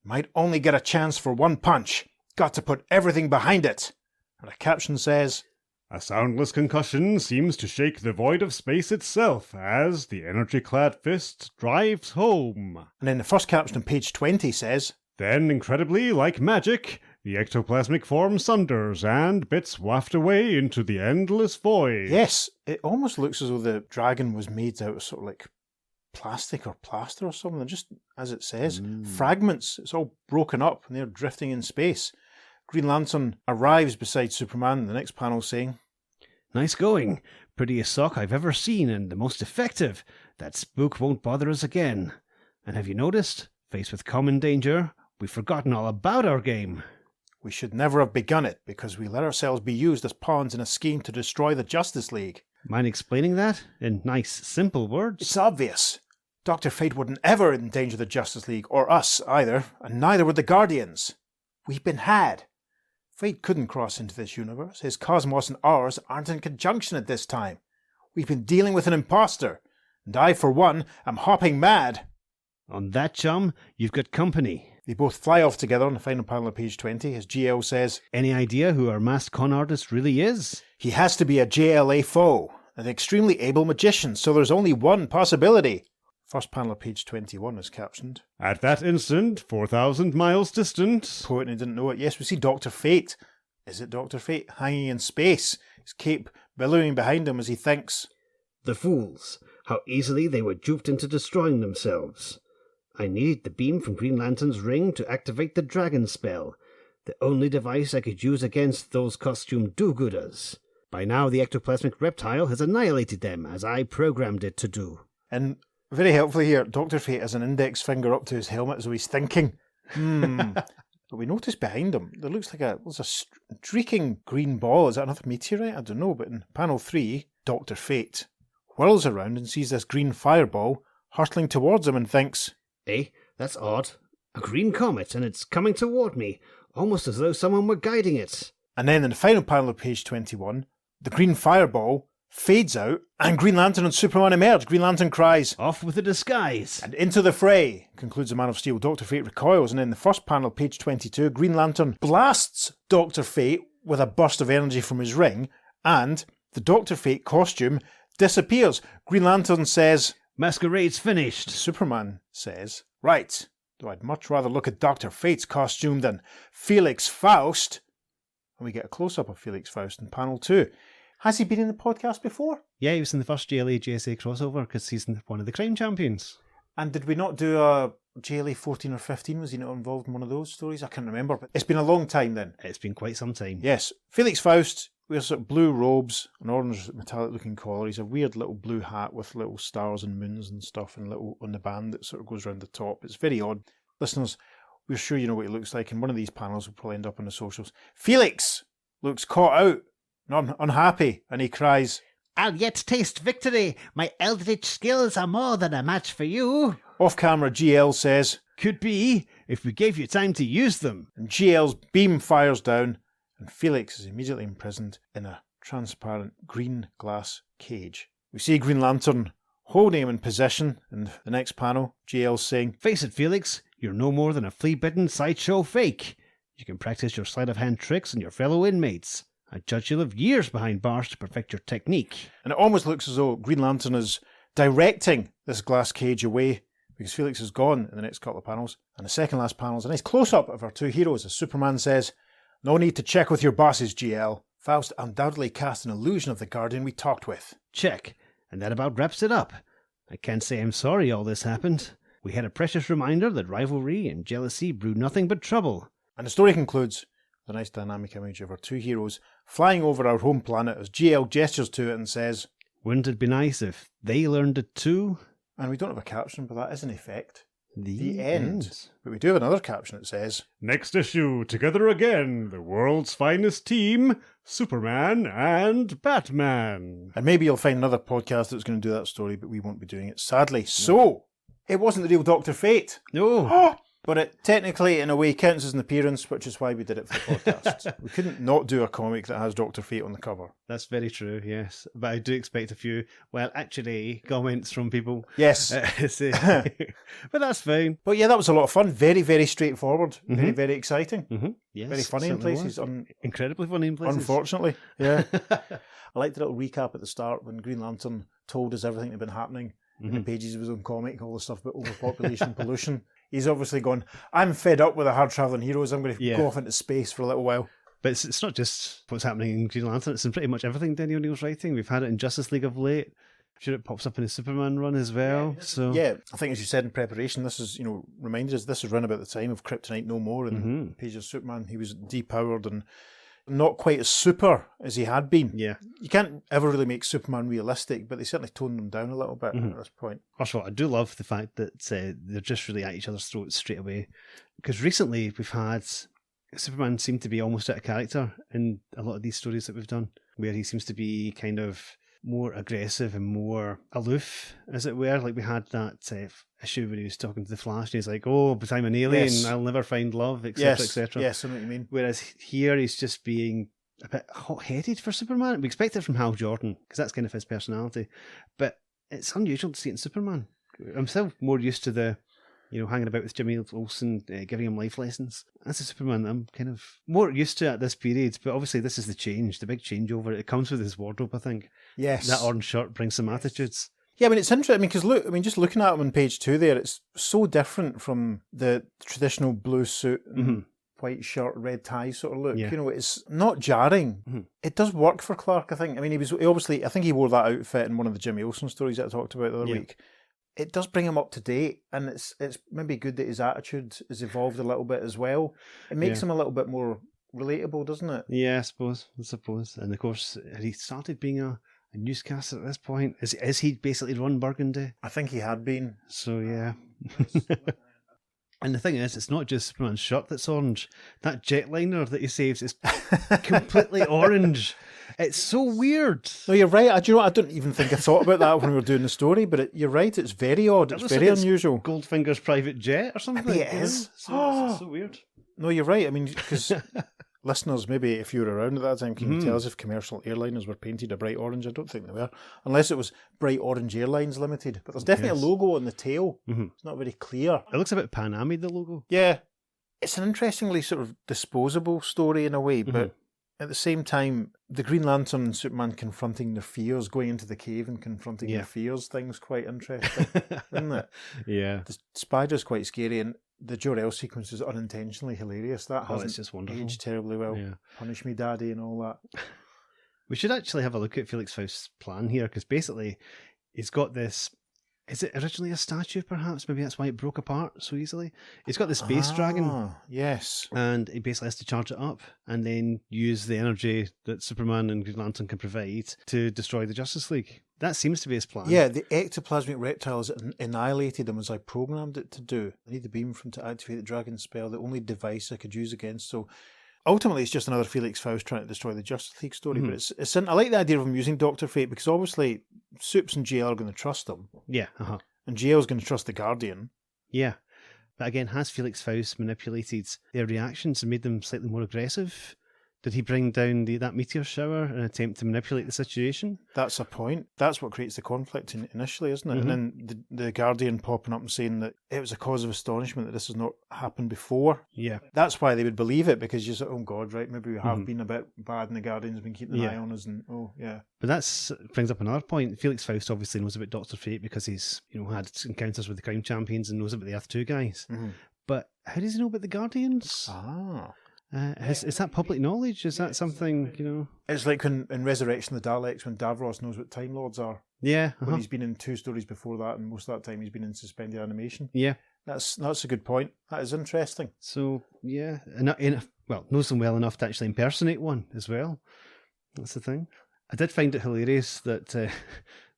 might only get a chance for one punch. Got to put everything behind it. And a caption says, A soundless concussion seems to shake the void of space itself as the energy-clad fist drives home. and then the first caption on page 20 says, Then, incredibly, like magic, the ectoplasmic form sunders and bits waft away into the endless void. yes, it almost looks as though the dragon was made out of sort of like plastic or plaster or something, just as it says, fragments. It's all broken up and they're drifting in space. Green Lantern arrives beside Superman in the next panel saying, Nice going. Prettiest sock I've ever seen and the most effective. That spook won't bother us again. And have you noticed, faced with common danger, we've forgotten all about our game. we should never have begun it because we let ourselves be used as pawns in a scheme to destroy the Justice League. Mind explaining that in nice, simple words? It's obvious. Dr. Fate wouldn't ever endanger the Justice League, or us either, and neither would the Guardians. We've been had. Fate couldn't cross into this universe. His cosmos and ours aren't in conjunction at this time. We've been dealing with an imposter, and I, for one, am hopping mad. On that, chum, you've got company. They both fly off together on the final panel of page 20 as GL says, Any idea who our masked con artist really is? he has to be a JLA foe, an extremely able magician, so there's only one possibility. First panel of page 21 is captioned. At that instant, 4,000 miles distant... Poet and he didn't know it. Yes, we see Dr. Fate. Is it Dr. Fate? Hanging in space. His cape billowing behind him as he thinks. The fools. How easily they were duped into destroying themselves. I needed the beam from Green Lantern's ring to activate the dragon spell, the only device I could use against those costume do-gooders. By now the ectoplasmic reptile has annihilated them, as I programmed it to do. And very helpfully here, Dr. Fate has an index finger up to his helmet as though he's thinking. But we notice behind him, there looks like there's a streaking green ball. Is that another meteorite? I don't know. But in panel 3, Dr. Fate whirls around and sees this green fireball hurtling towards him and thinks, Eh? That's odd. A green comet, and it's coming toward me, almost as though someone were guiding it. and then in the final panel of page 21, the green fireball fades out and Green Lantern and Superman emerge. Green Lantern cries, Off with the disguise. and into the fray, concludes the Man of Steel. Dr. Fate recoils, and in the first panel, page 22, Green Lantern blasts Dr. Fate with a burst of energy from his ring, and the Dr. Fate costume disappears. Green Lantern says, Masquerade's finished. Superman says, right, though I'd much rather look at Dr. Fate's costume than Felix Faust. And we get a close-up of Felix Faust in panel 2. Has he been in the podcast before? Yeah, he was in the first JLA JSA crossover because he's one of the crime champions. And did we not do a JLA 14 or 15? Was he not involved in one of those stories? I can't remember, but it's been a long time then. It's been quite some time. Yes, Felix Faust wears sort of blue robes, an orange metallic-looking collar. He's a weird little blue hat with little stars and moons and stuff, and little on the band that sort of goes around the top. It's very odd. Listeners, we're sure you know what he looks like, and one of these panels will probably end up on the socials. Felix looks caught out, not unhappy, and he cries, I'll yet taste victory. My eldritch skills are more than a match for you. Off-camera, GL says, Could be, if we gave you time to use them. and GL's beam fires down, and Felix is immediately imprisoned in a transparent green glass cage. We see Green Lantern holding him in position in the next panel. GL's saying, Face it, Felix, you're no more than a flea-bitten sideshow fake. You can practice your sleight-of-hand tricks on your fellow inmates. I judge you'll have years behind bars to perfect your technique. and it almost looks as though Green Lantern is directing this glass cage away because Felix is gone in the next couple of panels. And the second last panel is a nice close-up of our two heroes as Superman says, no need to check with your bosses, GL. Faust undoubtedly cast an illusion of the Guardian we talked with. Check, and that about wraps it up. I can't say I'm sorry all this happened. We had a precious reminder that rivalry and jealousy brew nothing but trouble. And the story concludes with a nice dynamic image of our two heroes flying over our home planet as GL gestures to it and says, Wouldn't it be nice if they learned it too? and we don't have a caption, but that is in effect The end. But we do have another caption that says, Next issue, together again, the world's finest team, Superman and Batman. and maybe you'll find another podcast that's going to do that story, but we won't be doing it, sadly. So, it wasn't the real Dr. Fate. No. But it technically, in a way, counts as an appearance, which is why we did it for the podcast. We couldn't not do a comic that has Dr. Fate on the cover. That's very true, yes. But I do expect a few, comments from people. Yes. But that's fine. But yeah, that was a lot of fun. Very, very straightforward. Very, very exciting. Mm-hmm. Yes, Very funny in certainly places. was. Incredibly funny in places. Unfortunately. Yeah. I liked the little recap at the start when Green Lantern told us everything that had been happening in the pages of his own comic, all the stuff about overpopulation, pollution. He's obviously gone, I'm fed up with the hard-travelling heroes. I'm going to go off into space for a little while. But it's not just what's happening in Green Lantern, it's in pretty much everything Denny O'Neill's writing. We've had it in Justice League of late. I'm sure it pops up in his Superman run as well. Yeah, I think as you said in preparation, this is, reminded us this was run about the time of Kryptonite No More and pages of Superman. He was depowered and not quite as super as he had been. Yeah. You can't ever really make Superman realistic, but they certainly toned him down a little bit at this point. First of all, I do love the fact that they're just really at each other's throats straight away. Because recently we've had Superman seem to be almost out of character in a lot of these stories that we've done, where he seems to be kind of more aggressive and more aloof, as it were. Like we had that issue where he was talking to the Flash and he's like, oh, but I'm an alien, I'll never find love, etc., etc. Yes, I know what you mean. Whereas here he's just being a bit hot-headed for Superman. We expect it from Hal Jordan, because that's kind of his personality. But it's unusual to see it in Superman. I'm still more used to the, hanging about with Jimmy Olsen, giving him life lessons. That's a Superman that I'm kind of more used to at this period. But obviously this is the change, the big changeover. It comes with his wardrobe, I think. Yes. That orange shirt brings some attitudes. Yeah, it's interesting, because look, just looking at him on page 2 there, it's so different from the traditional blue suit and white shirt, red tie sort of look. Yeah. It's not jarring. It does work for Clark, I think. I think he wore that outfit in one of the Jimmy Olsen stories that I talked about the other week. It does bring him up to date, and it's maybe good that his attitude has evolved a little bit as well. It makes him a little bit more relatable, doesn't it? Yeah, I suppose. And of course, had he started being a newscaster at this point? Is he basically Ron Burgundy? I think he had been. So, yeah. And the thing is, it's not just Superman's shirt that's orange. That jetliner that he saves is completely orange. It's so weird. No, you're right. Do you know what? I don't even think I thought about that when we were doing the story, but you're right. It's very odd. It's very unusual. Goldfinger's private jet or something. Maybe it is. It's so weird. No, you're right. Because listeners, maybe if you were around at that time, can you tell us if commercial airliners were painted a bright orange? I don't think they were, unless it was Bright Orange Airlines Limited. But there's definitely a logo on the tail. It's not very clear. It looks a bit Pan Am, the logo. Yeah. It's an interestingly sort of disposable story in a way, but at the same time, the Green Lantern and Superman confronting their fears, going into the cave and confronting their fears, thing's quite interesting, isn't it? Yeah. The spider's quite scary, and the Jor-El sequence is unintentionally hilarious. That hasn't it's just wonderful. aged terribly well. Yeah. Punish me, Daddy, and all that. We should actually have a look at Felix Faust's plan here, because basically he's got this... Is it originally a statue, perhaps? Maybe that's why it broke apart so easily. He's got the space dragon. Yes. And he basically has to charge it up and then use the energy that Superman and Green Lantern can provide to destroy the Justice League. That seems to be his plan. Yeah, the ectoplasmic reptiles annihilated him as I programmed it to do. I need the beam from to activate the dragon spell, the only device I could use against. So ultimately, it's just another Felix Faust trying to destroy the Justice League story. But it's I like the idea of him using Dr. Fate, because obviously Supes and GL are going to trust him. Yeah. And GL's going to trust the Guardian. Yeah. But again, has Felix Faust manipulated their reactions and made them slightly more aggressive? Did he bring down that meteor shower in an attempt to manipulate the situation? That's a point. That's what creates the conflict initially, isn't it? And then the Guardian popping up and saying that it was a cause of astonishment that this has not happened before. Yeah. That's why they would believe it, because you say, oh God, right, maybe we have been a bit bad and the Guardian's been keeping an eye on us, and But that brings up another point. Felix Faust obviously knows about Dr. Fate because he's had encounters with the Crown Champions and knows about the Earth 2 guys. But how does he know about the Guardians? Is that public knowledge? Is that something, It's like in Resurrection of the Daleks, when Davros knows what Time Lords are. Yeah. When he's been in 2 stories before that, and most of that time he's been in suspended animation. Yeah. That's a good point. That is interesting. So, yeah. Well, knows them well enough to actually impersonate one as well. That's the thing. I did find it hilarious that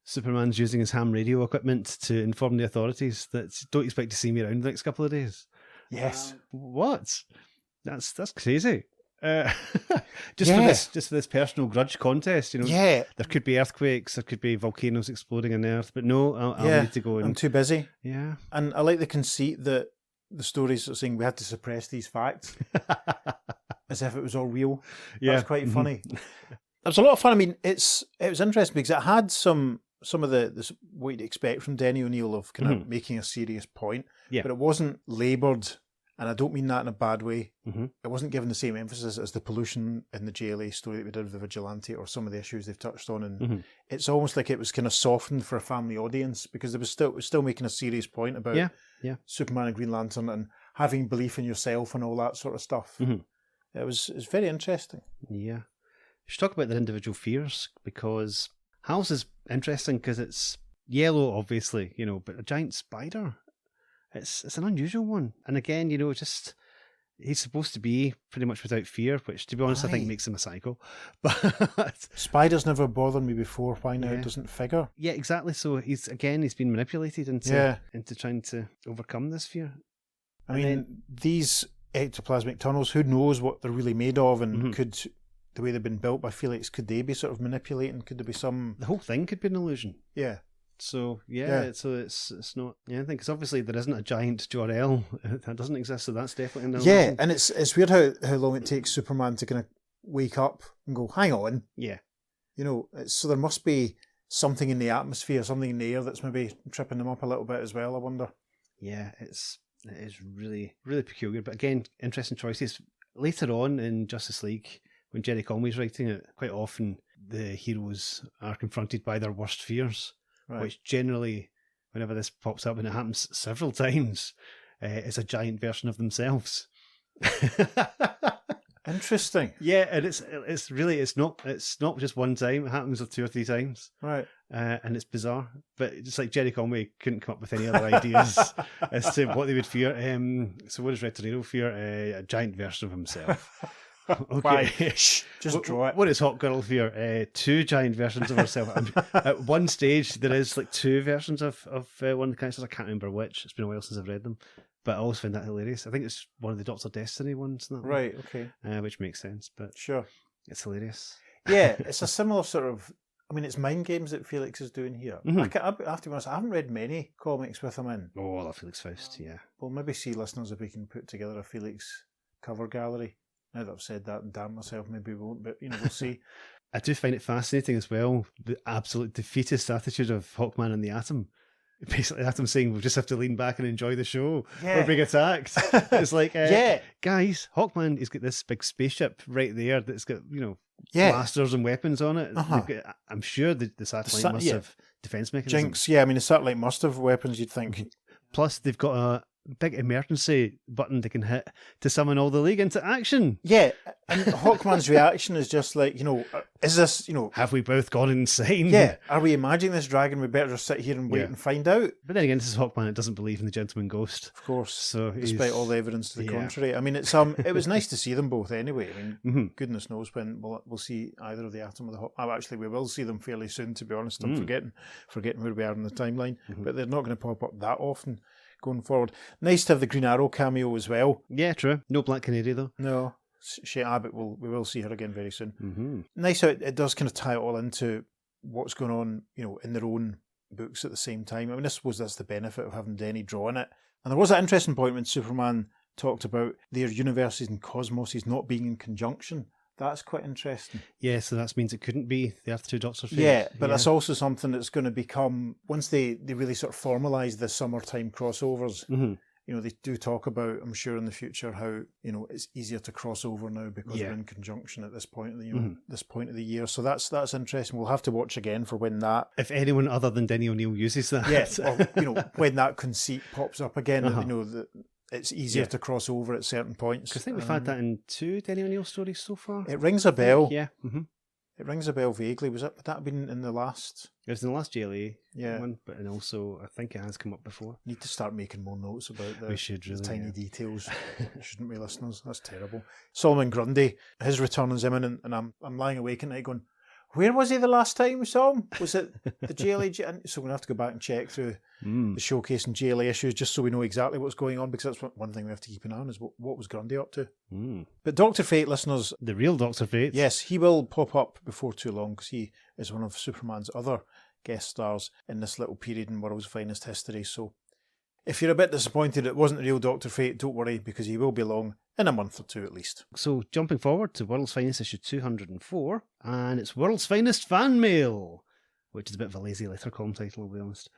Superman's using his ham radio equipment to inform the authorities that don't expect to see me around the next couple of days. Yes. What? That's crazy. Just Yeah. for this personal grudge contest, you know. Yeah. There could be earthquakes, there could be volcanoes exploding on Earth, but no, I'll Yeah. need to go and I'm too busy. yeah. And I like the conceit that the stories are saying we had to suppress these facts as if it was all real. Yeah. That's quite funny. It was a lot of fun. I mean, it was interesting because it had some of the what you'd expect from Denny O'Neil of kind of making a serious point, Yeah. but it wasn't laboured, and I don't mean that in a bad way. Mhm. It wasn't given the same emphasis as the pollution in the JLA story that we did with the Vigilante or some of the issues they've touched on, and it's almost like it was kind of softened for a family audience because it was still making a serious point about Yeah. Superman and Green Lantern and having belief in yourself and all that sort of stuff. It's very interesting. Yeah. We should talk about their individual fears because Hal's is interesting because it's yellow, obviously, you know, but a giant spider. It's an unusual one. And again, you know, just he's supposed to be pretty much without fear, which to be honest, I think Aye. makes him a psycho. But Spiders never bothered me before. Why now Yeah. it doesn't figure? yeah, exactly. So he's been manipulated into trying to overcome this fear. I And mean, these ectoplasmic tunnels, who knows what they're really made of, and could, the way they've been built by Felix, could they be sort of manipulating? Could there be some... The whole thing could be an illusion. Yeah. So Yeah. so it's not anything because obviously there isn't a giant Jor-El that doesn't exist, so that's definitely an Yeah, illusion. and it's weird how long it takes Superman to kind of wake up and go, hang on, Yeah, you know, so there must be something in the atmosphere, something in the air that's maybe tripping them up a little bit as well, I wonder. yeah, it is really really peculiar. But again, interesting choices later on in Justice League when Jerry Conway's writing it. Quite often the heroes are confronted by their worst fears. Right. Which generally, whenever this pops up, and it happens several times, is a giant version of themselves. Interesting. Yeah, and it's not just one time. It happens 2 or 3 times, Right. and it's bizarre. But just like Jerry Conway couldn't come up with any other ideas as to what they would fear. So what does Red Tornado fear? A giant version of himself. Why? Okay. Shh, just draw it. What does Hot Girl fear? 2 giant versions of herself. At one stage, there is like 2 versions of one of the characters. I can't remember which. It's been a while since I've read them. But I always find that hilarious. I think it's one of the Doctor Destiny ones. That one, Right, okay. which makes sense. But Sure. it's hilarious. Yeah, it's a similar sort of... I mean, it's mind games that Felix is doing here. I have to be honest, I haven't read many comics with him in. Oh, I love Felix Faust, yeah. We'll maybe see, listeners, if we can put together a Felix cover gallery. Now that I've said that and damn myself, maybe we won't, but, you know, we'll see. I do find it fascinating as well, the absolute defeatist attitude of Hawkman and the Atom. Basically, Atom saying we'll just have to lean back and enjoy the show Yeah. or being attacked. It's like, Yeah. guys, Hawkman, he's got this big spaceship right there that's got, you know, Yeah. blasters and weapons on it. Uh-huh. They've got- I'm sure the satellite must yeah. have defense mechanisms. Jinx, yeah, I mean, the satellite must have weapons, you'd think. Plus, they've got a big emergency button they can hit to summon all the League into action. Yeah, and Hawkman's reaction is just like, you know, is this, you know, Have we both gone insane? yeah, are we imagining this dragon? We better just sit here and wait Yeah. and find out. But then again, this is Hawkman that doesn't believe in the Gentleman Ghost. Of course, So despite he's- all the evidence to the yeah. contrary. I mean, it's it was nice to see them both anyway. I mean, goodness knows when we'll see either of the Atom or the Hawk. Oh, actually, we will see them fairly soon. To be honest, I'm forgetting where we are in the timeline. But they're not going to pop up that often going forward. Nice to have the Green Arrow cameo as well. Yeah, true. No Black Canary though. No, Shea Abbott we will see her again very soon. Mm-hmm. Nice how it does kind of tie it all into what's going on, you know, in their own books at the same time. I mean, I suppose that's the benefit of having Denny drawing it. And there was that interesting point when Superman talked about their universes and cosmoses not being in conjunction. That's quite interesting. Yeah, so that means it couldn't be the Earth 2 Doctor Fate. Yeah, but that's also something that's going to become, once they really sort of formalise the summertime crossovers, you know, they do talk about, I'm sure in the future, how, you know, it's easier to cross over now because Yeah. we're in conjunction at this point of the, you know, this point of the year. So that's interesting. We'll have to watch again for when that, If anyone other than Denny O'Neil uses that. yes, or, you know, when that conceit pops up again, that, you know, that it's easier to cross over at certain points. Because I think we've had that in 2 Denny O'Neil stories so far. It rings a bell. Yeah. Mm-hmm. It rings a bell vaguely. Would that have been in the last? It was in the last JLA Yeah. one, but and also I think it has come up before. Need to start making more notes about We should really, the tiny yeah. details, shouldn't we, listeners? That's terrible. Solomon Grundy, his return is imminent, and I'm lying awake at night going, where was he the last time we saw him? Was it the JLA? So we're going to have to go back and check through the showcase and JLA issues just so we know exactly what's going on, because that's one thing we have to keep an eye on is what was Grundy up to. But Dr. Fate, listeners, The real Dr. Fate. yes, he will pop up before too long because he is one of Superman's other guest stars in this little period in World's Finest history. So if you're a bit disappointed it wasn't the real Dr. Fate, don't worry, because he will be along in a month or two at least. So jumping forward to World's Finest issue 204, and it's World's Finest Fan Mail, which is a bit of a lazy letter column title, I'll be honest.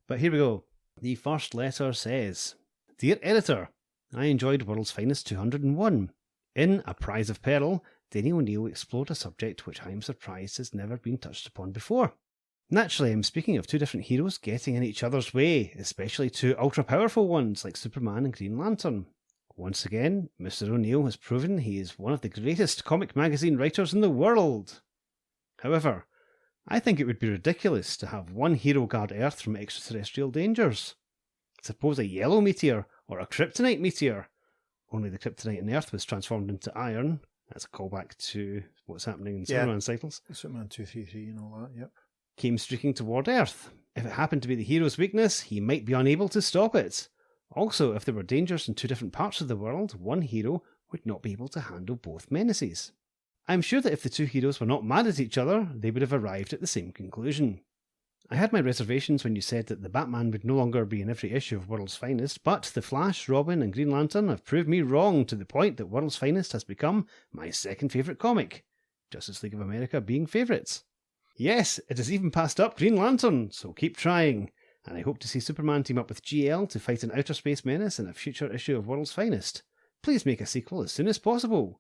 But here we go. The first letter says, Dear Editor, I enjoyed World's Finest 201. In A Prize of Peril, Denny O'Neil explored a subject which I am surprised has never been touched upon before. Naturally, I'm speaking of two different heroes getting in each other's way, especially two ultra-powerful ones like Superman and Green Lantern. Once again, Mr. O'Neill has proven he is one of the greatest comic magazine writers in the world. However, I think it would be ridiculous to have one hero guard Earth from extraterrestrial dangers. Suppose a yellow meteor or a kryptonite meteor. Only the kryptonite in Earth was transformed into iron. That's a callback to what's happening in Superman cycles. Superman 233 and all that, yep. Came streaking toward Earth. If it happened to be the hero's weakness, he might be unable to stop it. Also, if there were dangers in two different parts of the world, one hero would not be able to handle both menaces. I'm sure that if the two heroes were not mad at each other, they would have arrived at the same conclusion. I had my reservations when you said that the Batman would no longer be in every issue of World's Finest, but The Flash, Robin and Green Lantern have proved me wrong to the point that World's Finest has become my second favourite comic, Justice League of America being favourites. Yes, it has even passed up Green Lantern, so keep trying. And I hope to see Superman team up with GL to fight an outer space menace in a future issue of World's Finest. Please make a sequel as soon as possible.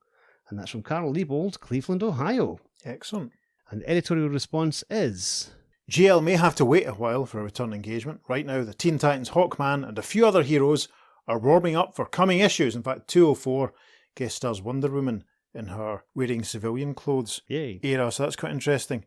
And that's from Carl Liebold, Cleveland, Ohio. Excellent. And the editorial response is... GL may have to wait a while for a return engagement. Right now, the Teen Titans, Hawkman and a few other heroes are warming up for coming issues. In fact, 204 guest stars Wonder Woman in her wearing civilian clothes Yay. era, so that's quite interesting.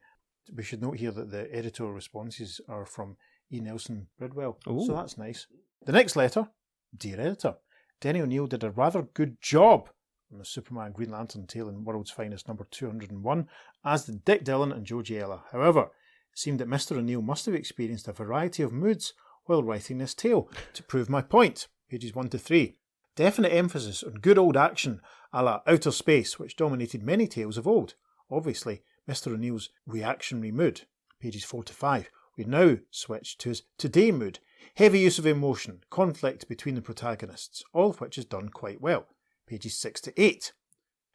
We should note here that the editorial responses are from E. Nelson Bridwell, Ooh. so that's nice. The next letter, Dear Editor, Denny O'Neil did a rather good job on the Superman Green Lantern tale in World's Finest number 201, as did Dick Dillon and Joe Giella. However, it seemed that Mr. O'Neil must have experienced a variety of moods while writing this tale. To prove my point, pages 1 to 3. Definite emphasis on good old action a la Outer Space, which dominated many tales of old. Obviously, Mr. O'Neill's reactionary mood, pages 4 to 5. We now switch to his today mood. Heavy use of emotion, conflict between the protagonists, all of which is done quite well, pages 6 to 8.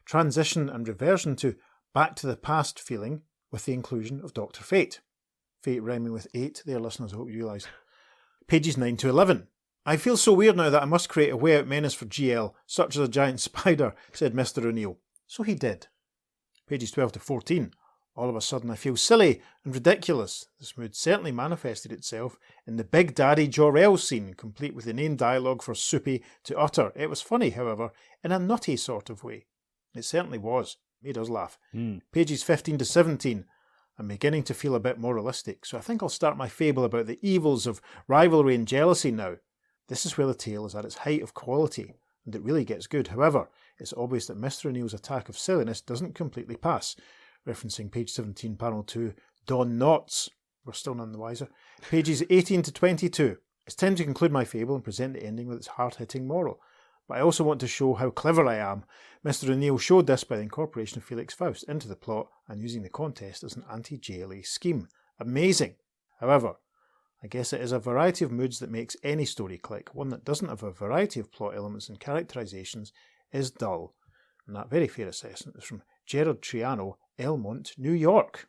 Transition and reversion to back to the past feeling with the inclusion of Dr. Fate. Fate rhyming with 8 there, listeners, I hope you realise. Pages 9 to 11. I feel so weird now that I must create a way out menace for GL, such as a giant spider, said Mr. O'Neill. So he did. Pages 12 to 14. All of a sudden I feel silly and ridiculous. This mood certainly manifested itself in the Big Daddy Jor-El scene, complete with inane dialogue for Soupy to utter. It was funny, however, in a nutty sort of way. It certainly was. Made us laugh. Pages 15 to 17. I'm beginning to feel a bit moralistic, so I think I'll start my fable about the evils of rivalry and jealousy now. This is where the tale is at its height of quality, and it really gets good. However, it's obvious that Mr. O'Neill's attack of silliness doesn't completely pass. Referencing page 17, panel 2, Don Knotts. We're still none the wiser. Pages 18 to 22. It's time to conclude my fable and present the ending with its hard-hitting moral. But I also want to show how clever I am. Mr. O'Neill showed this by the incorporation of Felix Faust into the plot and using the contest as an anti-JLA scheme. Amazing! However, I guess it is a variety of moods that makes any story click. One that doesn't have a variety of plot elements and characterizations is dull. And that very fair assessment is from Gerard Triano, Elmont, New York.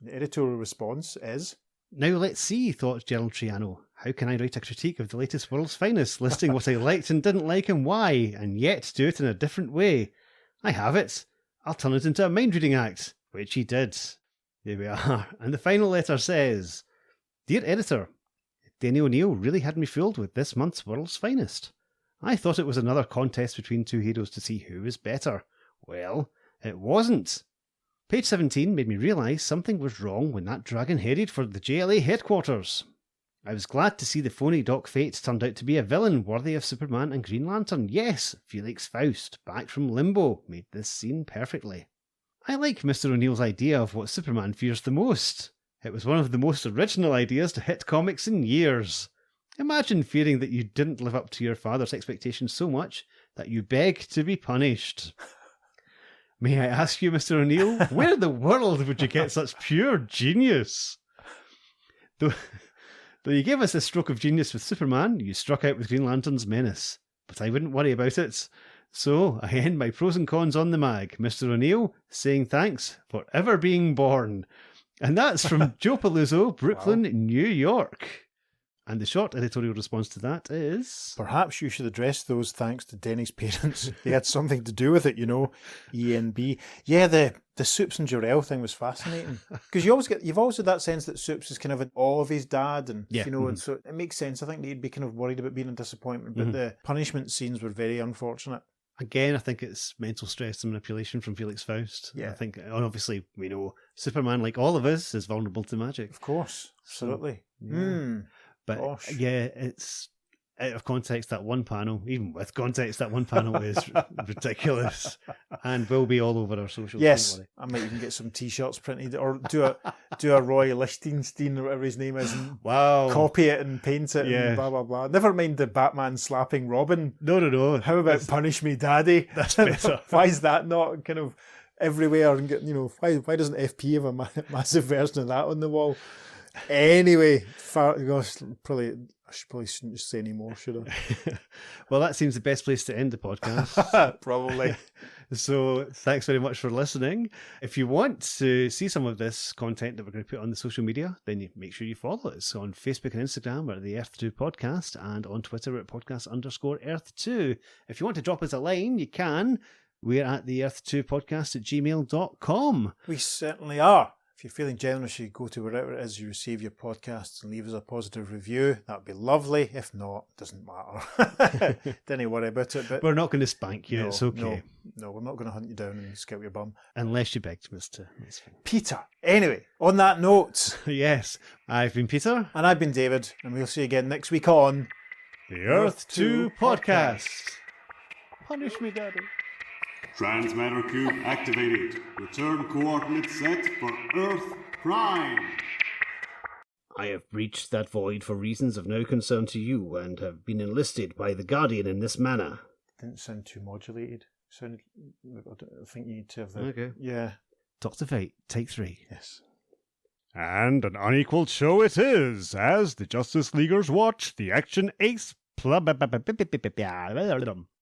The editorial response is... Now let's see, thought Gerald Triano. How can I write a critique of the latest World's Finest, listing what I liked and didn't like and why, and yet do it in a different way? I have it. I'll turn it into a mind-reading act, which he did. There we are. And the final letter says, Dear Editor, Denny O'Neil really had me fooled with this month's World's Finest. I thought it was another contest between two heroes to see who was better. Well, it wasn't. Page 17 made me realise something was wrong when that dragon headed for the JLA headquarters. I was glad to see the phony Doc Fate turned out to be a villain worthy of Superman and Green Lantern. Yes, Felix Faust, back from Limbo, made this scene perfectly. I like Mr. O'Neill's idea of what Superman fears the most. It was one of the most original ideas to hit comics in years. Imagine fearing that you didn't live up to your father's expectations so much that you beg to be punished. May I ask you, Mr. O'Neill, where in the world would you get such pure genius? Though you gave us a stroke of genius with Superman, you struck out with Green Lantern's menace. But I wouldn't worry about it. So I end my pros and cons on the mag. Mr. O'Neill saying thanks for ever being born. And that's from Joe Paluzzo, Brooklyn, New York. And the short editorial response to that is... Perhaps you should address those thanks to Denny's parents. They had something to do with it, you know. ENB. Yeah, the Soups and Jarell thing was fascinating. Because you've always had that sense that Soups is kind of in awe of his dad. And, and so it makes sense. I think he'd be kind of worried about being a disappointment. But the punishment scenes were very unfortunate. Again, I think it's mental stress and manipulation from Felix Faust. Yeah. I think, and obviously, we know Superman, like all of us, is vulnerable to magic. Of course. Absolutely. So, yeah. But Gosh. yeah, it's out of context. That one panel, even with context, that one panel is ridiculous and will be all over our socials. Yes, don't worry. I might even get some T-shirts printed or do a Roy Lichtenstein or whatever his name is and copy it and paint it and blah, blah, blah. Never mind the Batman slapping Robin. No. How about Punish Me Daddy? That's better. Why is that not kind of everywhere? And get, why doesn't FP have a massive version of that on the wall? Anyway, gosh, I probably shouldn't say any more, should I? Well, that seems the best place to end the podcast. Probably. So thanks very much for listening. If you want to see some of this content that we're going to put on the social media, then you make sure you follow us on Facebook and Instagram. We're at the Earth2 Podcast, and on Twitter we're at podcast_Earth2. If you want to drop us a line, you can. We're at the Earth2Podcast@gmail.com. We certainly are. If you're feeling generous, you go to wherever it is you receive your podcasts and leave us a positive review. That would be lovely. If not, it doesn't matter. Don't worry about it. But we're not going to spank you. No, it's okay. No, we're not going to hunt you down and scalp your bum. Unless you begged us to. That's fine. Peter. Anyway, on that note. Yes, I've been Peter. And I've been David. And we'll see you again next week on... The Earth2 Podcast. Punish me, Daddy. Transmatter Cube activated. Return coordinates set for Earth Prime. I have breached that void for reasons of no concern to you and have been enlisted by the Guardian in this manner. Didn't sound too modulated. I think you need to have the... Okay. Yeah. Dr. Fate, take 3. Yes. And an unequaled show it is, as the Justice Leaguers watch the Action Ace